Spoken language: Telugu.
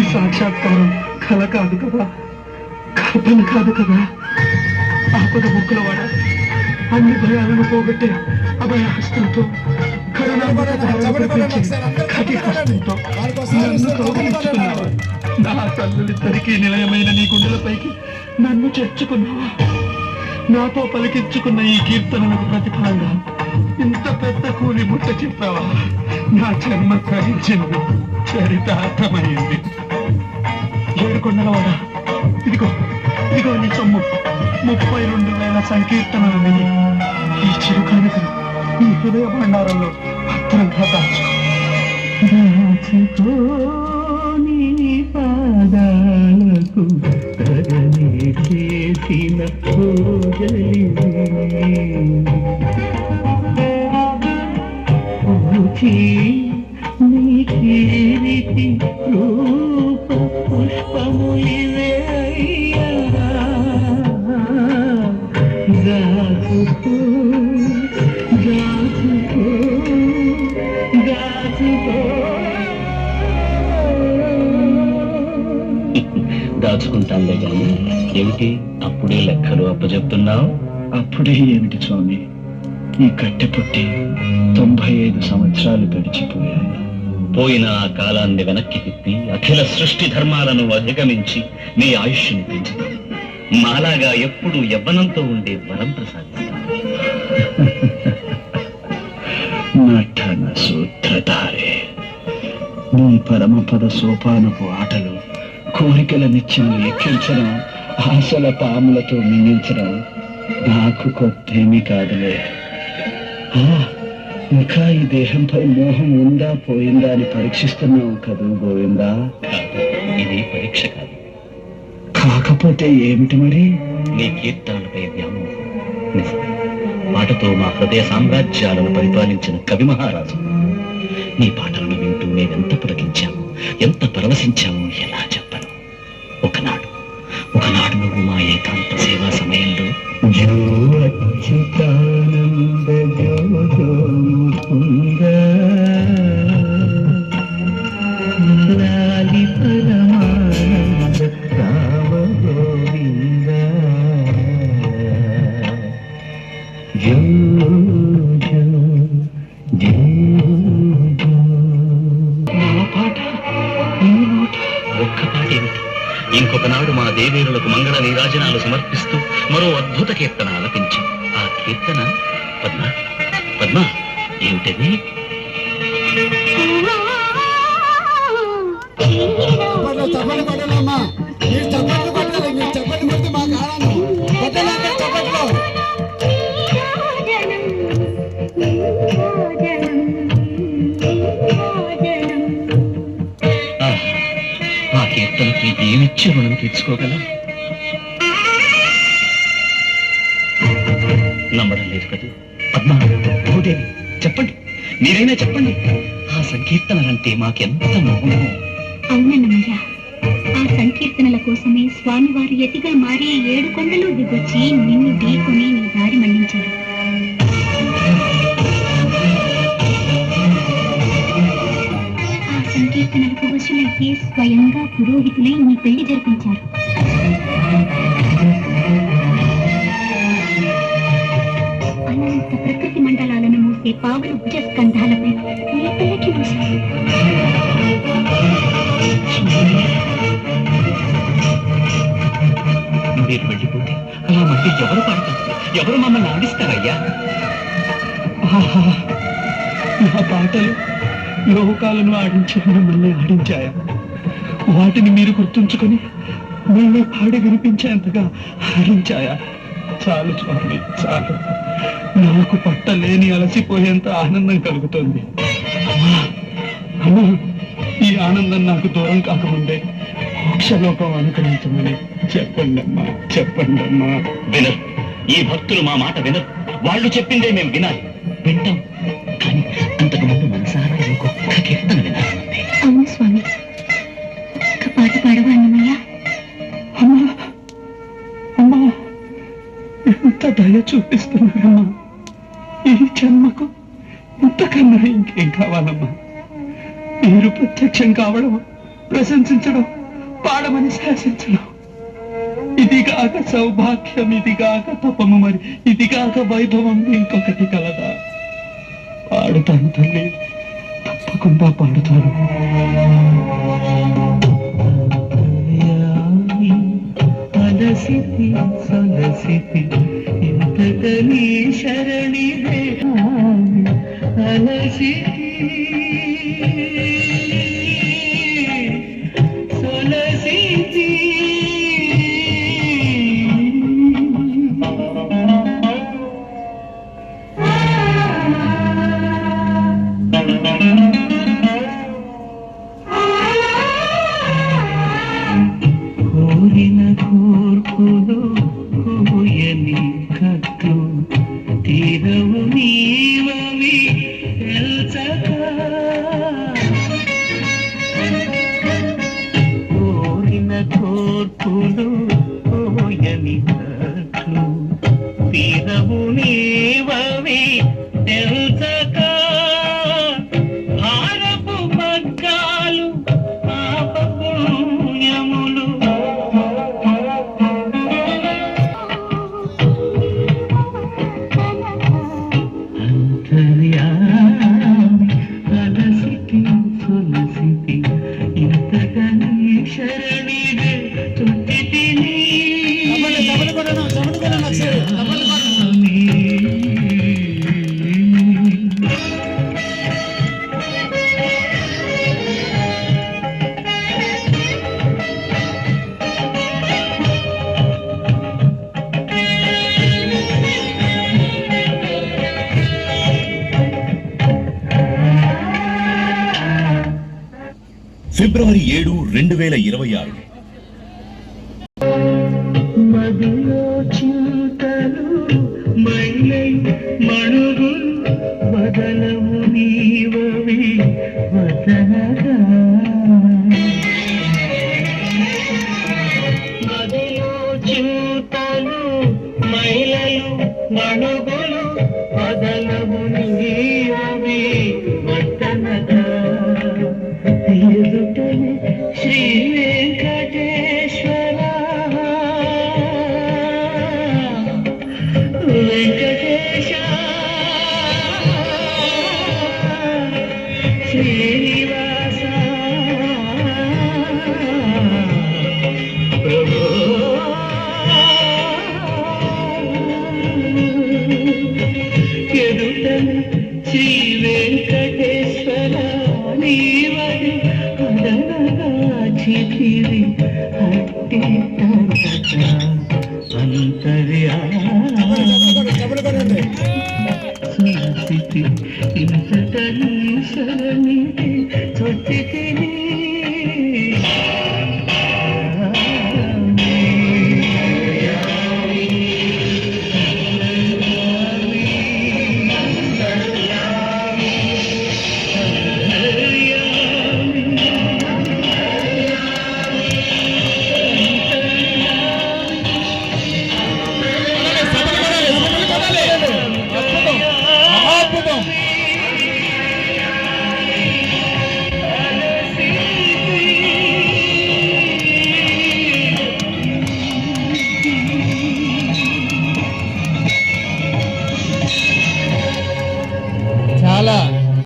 ఈ సాక్షాత్కారం కళ కాదు కదా, కల్పన కాదు కదా. ఆపద ముక్కులవాడ అన్ని భయాలను పోగొట్టే అభయ హస్తంతో నా తల్లులిద్దరికీ నిలయమైన నీ గుండెలపైకి నన్ను చేర్చుకున్నావా? నాతో పలికించుకున్న ఈ కీర్తనలకు ప్రతిఫలంగా ఇంత పెద్ద కూలి ముట్ట చెప్పావా? నా జన్మ తరించింది, చరితార్థమైంది. ఏడుకొండలవాడా, ఇదిగో ఇదిగో నీ సొమ్ము 32,000 సంకీర్తనలు విని ఈ చిరు కానుకలు ఈ హృదయ భండారంలో భద్రంగా దాచుకో. నీ పాదాలకు తగని చేసిన నీ కీర్తి రూప పుష్పములివే దాచుకో దాచుకో దాచుకో. దాచుకుంటానులే గాని ఏమిటి అప్పుడే లెక్కలు అప్పచెప్తున్నావు? అప్పుడే ఏమిటి స్వామి, ఈ కట్టె పుట్టి 95 సంవత్సరాలు గడిచిపోయాయి. పోయిన ఆ కాలాన్ని వెనక్కి తిప్పి అఖిల సృష్టి ధర్మాలను అధిగమించి నీ ఆయుష్ని పెంచుతావు. మాలాగా ఎప్పుడు యవ్వనంతో ఉండే వరం ప్రసాదిస్తాను. నటన సూత్రధారే, నీ పరమపద సోపానపు ఆటలు కోరికల నిత్యం ఎక్కించడం, ఆశల పాములతో మింగించడం నాకు కొత్తేమీ కాదులే. ఇంకా ఈ దేహంపై మోహం ఉందా పోయిందా అని పరీక్షిస్తున్నావు కదూ గోవిందా? ఇది పరీక్ష కాదు. కాకపోతే ఏమిటి మరి? నీ కీర్తనలపై వ్యామోహం. నిజం, పాటతో మా హృదయ సామ్రాజ్యాలను పరిపాలించిన కవి మహారాజు. నీ పాటలను వింటూ మేమెంత పులకించాము, ఎంత పరవశించామో ఎలా చెప్పను. ఒకనాడు నువ్వు మా ఏకాంత సేవా సమయంలో జో అచ్యుతానంద జో జో ముకుంద లాలి పరమానంద రామ గోవింద జో జో జో జో. నా పాట నీ నోట. ఒక్క పాట ఏమిటి, ఇంకొకనాడు మా దేవేరులకు మంగళ నీరాజనాలు సమర్పిస్తూ మరో అద్భుత కీర్తన ఆలపించి. ఆ కీర్తన పద్మ పద్మ ఏమిటది? ఆ కీర్తనకి ఏమిచ్చి రుణం తీర్చుకోగలం? నమ్మడం లేదు కదా పద్మ, భూదేవి, చెప్పండి, మీరైనా చెప్పండి. ఆ సంకీర్తనలంటే మాకెంత మోహమో. అవునన్నమయ్య, ఆ సంకీర్తనల కోసమే స్వామివారు ఎతిగా మారి 7 కొండలు దిగొచ్చి నిన్ను ఢీకొని నీ దారి మళ్లించారు. ఆ సంకీర్తనలకు వశులైతే స్వయంగా పురోహితులై నీ పెళ్లి జరిపించారు. అనంత ప్రకృతి మండలాలను మూసే పావులు భుజ స్కంధాలపై నీ పెళ్లికి మూసారు. మీరు వెళ్ళిపోతే అలా మళ్ళీ ఎవరు పాడతారు, ఎవరు మమ్మల్ని ఆడిస్తారయ్యా? నా పాటలు లోకాలను ఆడించే మిమ్మల్ని ఆడించాయా? వాటిని మీరు గుర్తుంచుకొని మిమ్మల్ని పాడి వినిపించేంతగా ఆడించాయా? చాలు స్వామి, చాలు. నాకు పట్టలేని అలసిపోయేంత ఆనందం కలుగుతుంది. అమ్మా, ఈ ఆనందం నాకు దూరం కాకముందే మోక్షలోకం అనుకరించమని చెప్పండి అమ్మా, చెప్పండి అమ్మా. వినరు, ఈ భక్తులు మా మాట వినరు. వాళ్ళు చెప్పిందే మేము వినాలి, వింటాం. కానీ అంతకుముందు మనసారా ఇంకొక కీర్తన వినాలంటే. అవును స్వామి, ఒక్క పాట పాడవా అన్నమయ్య? అమ్మా అమ్మా, ఎంత దయ చూపిస్తున్నారమ్మా. ఈ జన్మకు ఇంతకన్నా ఇంకేం కావాలమ్మా? మీరు ప్రత్యక్షం కావడం ప్రశంసించడం, పాడమని శాసించడం. ఇదిగాక సౌభాగ్యం, ఇదిగాక తపము, మరి ఇదిగాక వైభవం ఇంకొకటి కలదా? పాడుతాను తల్లి, తప్పకుండా పాడుతాను. అలసితి సొలసితి ఇంతకని శరణి అలసితి సొలసితి. కోరిన కోర్పులు కోయని కట్లు తీరవు నీవవి తెలుసగా. కోరిన కోర్పులు కోయని కట్లు తీరవు నీవవి తెలుసగా. భారపు పగ్గాలు పాపపుణ్యములు అంతర్యామి అలసితి సొలసితి ఇంతకని శరణిగా తుట్టితిని. ఫిబ్రవరి 7, 2026. మదిలో చింతలు మైలై మణుగులు వదలవు నీవవి వదనగా. మదిలో చింతలు మైలలు మణుగులు వదలవు నీవవి వదనగా. ఎదుటనే శ్రీ వెంకటేశ్వర వెంకటేశ శ్రీనివాస ప్రభో. ఎదుటనే శ్రీ వెంకటేశ్వర నీవది అదనగా చితిరి అట్టి అంతర్యామి సులసితి ఇంతకని శరణి తొట్టితిని.